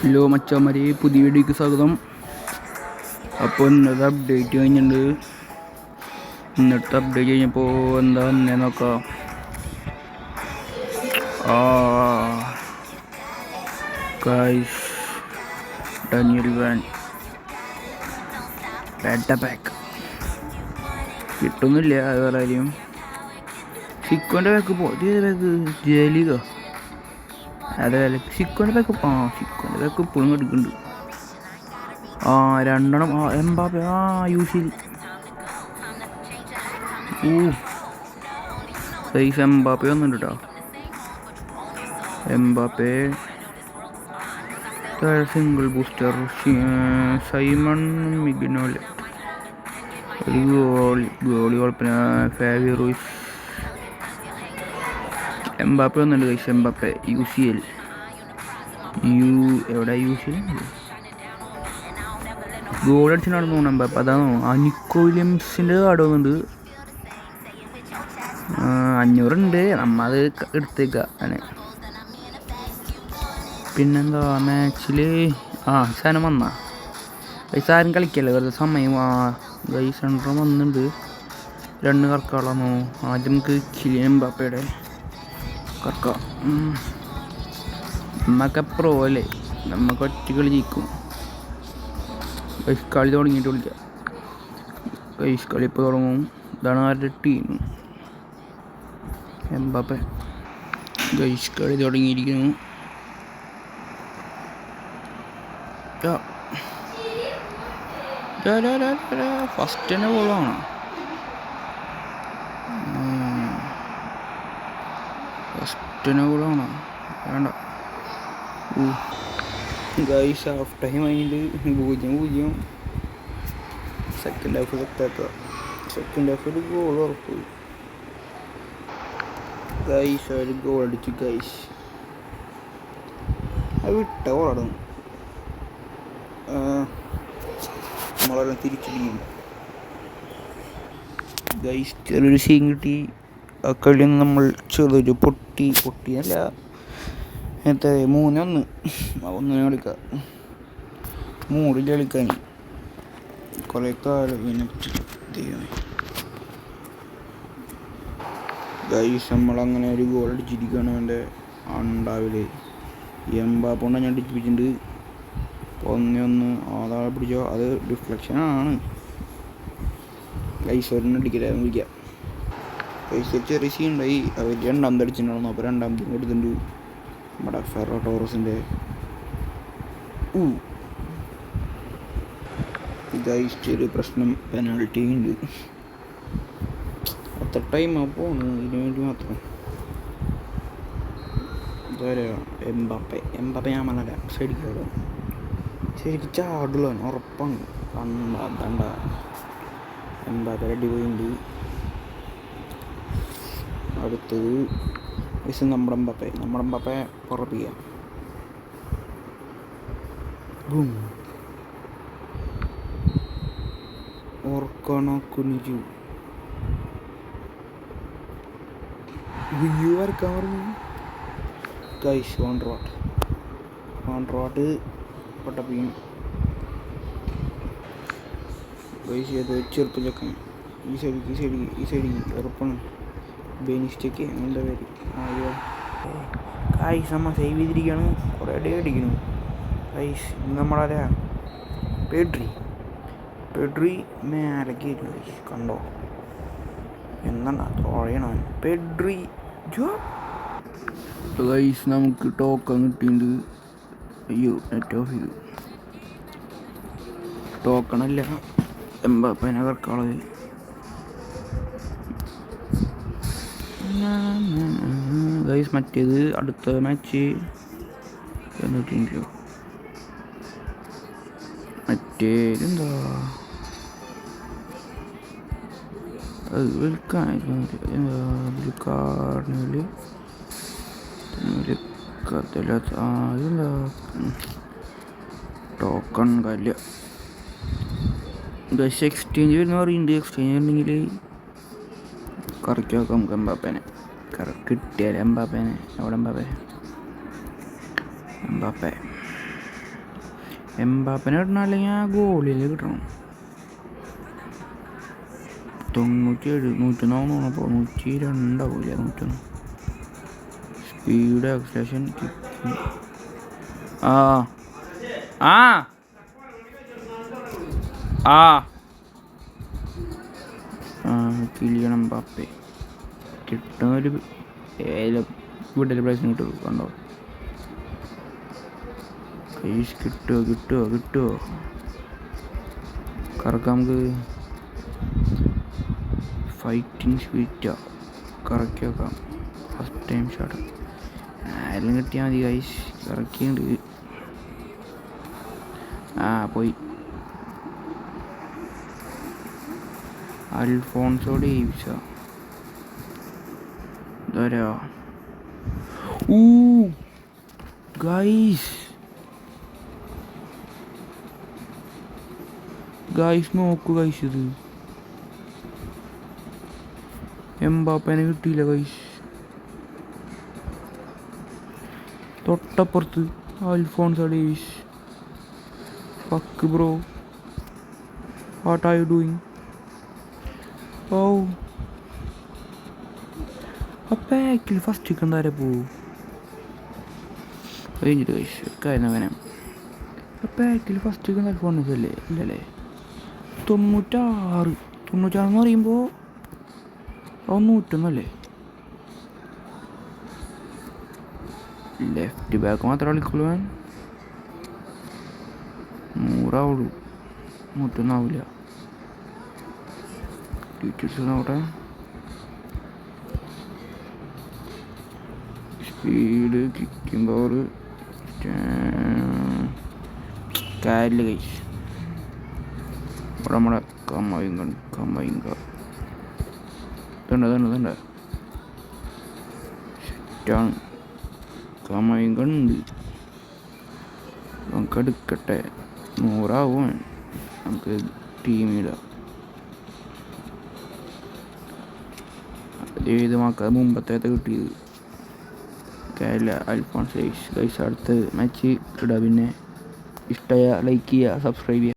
Hello മച്ചാമാരെ, പുതിയ വീഡിയോക്ക് സ്വാഗതം. അപ്പോൾ ഇന്നത്തെ അപ്ഡേറ്റ് കഴിഞ്ഞിട്ടുണ്ട്. ഇന്നത്തെ അപ്ഡേറ്റ് കഴിഞ്ഞപ്പോൾ എന്താ വന്നേ നോക്കാം. Guys, Daniel van data pack കിട്ടുന്നില്ല. അത് വേറെ കാര്യം. സിക്കോൻ്റെ പാക്ക് പാക്ക് ജലിക അതെ സിക്കോൻ്റെ പാക്ക് സിക്കോൻ്റെ പാക്ക് ഇപ്പോഴും എടുക്കുന്നുണ്ട്. രണ്ടെണ്ണം എംബാപ്പെ യൂസിൽ സൈസ് എംബാപ്പെ വന്നിട്ടുണ്ട് കേട്ടോ. എംബാപ്പെ സിംഗിൾ ബൂസ്റ്റർ സൈമൺ മിഗ്നോലെ ഒരു ഗോളി കുഴപ്പമില്ല. ഫാബി റൂയിസ് എംബാപ്പെ വന്നിട്ടുണ്ട് കൈസ്. എംബാപ്പെ UCL എവിടെ UCL ഗോൾ അടിച്ചിട്ടാണ് തോന്നുന്നു എംബാപ്പെ. അതാണോ നിക്കോ വില്യംസിൻ്റെ കാർഡ് വന്നിട്ടുണ്ട്. 500 ഉണ്ട്, നമ്മ അത് എടുത്തേക്ക അങ്ങനെ. പിന്നെന്താ മാച്ചിൽ സാധനം വന്നാ ഗൈസ് ആരും കളിക്കല്ലേ വെറുതെ സമയം. ഗൈസ് സെൻട്രം വന്നിട്ടുണ്ട്. 2 കറക്കാളാണോ. ആദ്യം നമുക്ക് കിലിയൻ എംബാപ്പയുടെ കറക്കാം. നമ്മക്ക് പ്രോ അല്ലേ, നമുക്ക് ഒറ്റ കളി ജയിക്കും. ഗൈസ് കളി തുടങ്ങിയിട്ട് വിളിക്കാം. ഗൈസ് കളി ഇപ്പോൾ തുടങ്ങും. ഇതാണ് ആരുടെ ടീം, എംബാപ്പെ. ഗൈസ് കളി തുടങ്ങിയിരിക്കുന്നു. ഫസ്റ്റ് തന്നെ ഗോളാണ്. വേണ്ട. ഗൈസ് ഹാഫ് ടൈം ആയിട്ട് 0-0. സെക്കൻഡ് ഹാഫ് എത്താത്ത. സെക്കൻഡ് ഹാഫ് ഒരു ഗോൾ ഉറപ്പ്. ഗൈസ് ഒരു ഗോൾ അടിച്ചു. ഗൈസ് അത് വിട്ട ഗോളാണ്. നമ്മളെല്ലാം തിരിച്ചിടിക്കും. ഗൈസ് ചെറിയൊരു സീൻ കിട്ടി. ആ കളിയിൽ നിന്ന് നമ്മൾ ചെറിയൊരു പൊട്ടിയല്ല എത്ര 3-1 ഒന്നിനെ കളിക്കാം. മൂടിൽ കളിക്കാൻ കുറേ കാലം ഗൈസ് നമ്മളങ്ങനെ ഒരു ഗോൾ അടിച്ചിരിക്കുകയാണ്. എൻ്റെ ഉണ്ടാവില്ലേ എംബാപ്പെ കൊണ്ട് ഞാൻ അടിപ്പിച്ചിട്ടുണ്ട്. 1-1 ആളെ പിടിച്ചോ. അത് ഡിഫ്ലക്ഷനാണ്. ഗൈസ് ഒരെണ്ണം അടിക്കലായിരുന്നു വിളിക്കാം. ഗൈസ് ചെറിയ സീൻ ഉണ്ടായി. അവർ 2ാമത് അടിച്ചിട്ടുണ്ടായിരുന്നു. അപ്പോൾ 2ാമതും കൊടുത്തിട്ടുണ്ട് നമ്മുടെ ഫെറോ ടോറസിൻ്റെ. ഗൈസ് ചെറിയ പ്രശ്നം, പെനാൾട്ടി ഉണ്ട്. അത്ര ടൈം അപ്പോൾ ഇതിനു വേണ്ടി മാത്രം. എംബാപ്പെ ഞാൻ പറഞ്ഞ സൈഡിൽ ശരിക്കും ചാടുള്ള ഉറപ്പാണ്. കണ്ട എംബാപ്പെ അടിപൊളിയുണ്ട്. അടുത്തത് നമ്മുടെ എംബാപ്പെ ഉറപ്പിക്കാം. ഓർക്കണോ കുനിജു വരക്കാൻ പറഞ്ഞു. ഗൈസ് കോൺട്രോട്ട് പൊട്ടപ്പിയും. ഗൈസ് അത് ചെറുപ്പിലൊക്കെ ഈ സൈഡിൽ ഉറപ്പാണ്. ബെനിസ്റ്റേക്ക് അങ്ങനത്തെ പേര്. ഗൈസ് നമ്മൾ സേവ് ചെയ്തിരിക്കുകയാണ്. കുറേ ഡേ അടിക്കുന്നു. ഗൈസ് നമ്മളാരാ പെഡ്രി മേലക്ക് ഗൈസ് കണ്ടോ എന്താണ് തുഴയണോ പെഡ്രി. ഗൈസ് നമുക്ക് ടോക്കൺ കിട്ടിയിട്ടുണ്ട്. അയ്യോ നെറ്റ് ഓഫ് ചെയ്തു. ടോക്കണല്ല എംബാപ്പേനെ കറക്കാളത്. ഗൈസ് മറ്റേത് അടുത്ത മാച്ച് എന്നിട്ടില്ലോ. മറ്റേതെന്താ അത് വിൽക്കാൻ കാർണില് ഇതെന്താ ടോക്കൺ കല്ല. ഗൈസ് എക്സ്ചേഞ്ച് വരുന്ന പറയുന്നുണ്ട്. എക്സ്ചേഞ്ച് ഉണ്ടെങ്കിൽ കറക്കി നോക്കാം നമുക്ക് എംബാപ്പേനെ. കിട്ടിയാൽ എംബാപ്പേനെ. എവിടെ എംബാപ്പെ എംബാപ്പനെ കിട്ടണം, അല്ലെങ്കിൽ ആ ഗോളിൽ കിട്ടണം. 97 101 അപ്പോൾ 102 ആവില്ല, 101. Speed, acceleration, kick. ആ ആ ആ ആ കിലിയൻ എംബാപ്പെ കിട്ടുന്ന ഒരു വിടൽ പ്രൈസിന് കിട്ടുമോ? കണ്ടോ കൈസ്, കിട്ടുമോ കറക്കാം നമുക്ക്. ഫൈറ്റിംഗ് സ്പീറ്റാ കറക്കി വെക്കാം. ഫസ്റ്റ് ടൈം ഷോട്ട് ആരെങ്കിലും കിട്ടിയാൽ മതി കൈസ്. കറക്കിയുണ്ട്. പോയി. അൽഫോൺസോ ഡേവിസാ ഇതാരാ? ഗൈസ് നോക്കൂ ഗൈസ്, ഇത് എംബാപ്പനെ കിട്ടിയില്ല ഗൈസ്. തൊട്ടപ്പുറത്ത് Alphonso Davies. Fuck bro, what are you doing? ഓ ആ പാക്കിൽ ഫസ്റ്റ് ചിക്കൻ താരെ പോവും കഴിഞ്ഞിട്ട് കഴിച്ചു കാര്യവനെ. ആ പാക്കിൽ ഫസ്റ്റ് ചിക്കൻ അൽഫോൺസ് അല്ലേ? ഇല്ലല്ലേ, 96 എന്ന് പറയുമ്പോൾ 101 ലെഫ്റ്റ് ബാക്ക് മാത്രമേ കളിക്കുള്ളൂ. 100 ആവുള്ളൂ, 101 ആവില്ല. ഡീറ്റെയിൽസ് നോട്ടെ. സ്പീഡ്, കിക്കിംഗ് പവർ, കാലിൽ കഴിച്ച് ഇവിടെ നമ്മുടെ കമ്മയിങ്ക ഇതുണ്ട് സെറ്റാണ്. കമ്മയിങ്ക ഉണ്ട്, നമുക്ക് എടുക്കട്ടെ. 100 ആവും, നമുക്ക് ടീമിടാം. ഏത് മാക്ക മുമ്പത്തെ കിട്ടിയത് കേരള അൽഫോൺസ് ഗൈസ്. അടുത്ത മാച്ച് ഇടുക. പിന്നെ ഇഷ്ടമായ ലൈക്ക് ചെയ്യുക, സബ്സ്ക്രൈബ് ചെയ്യുക.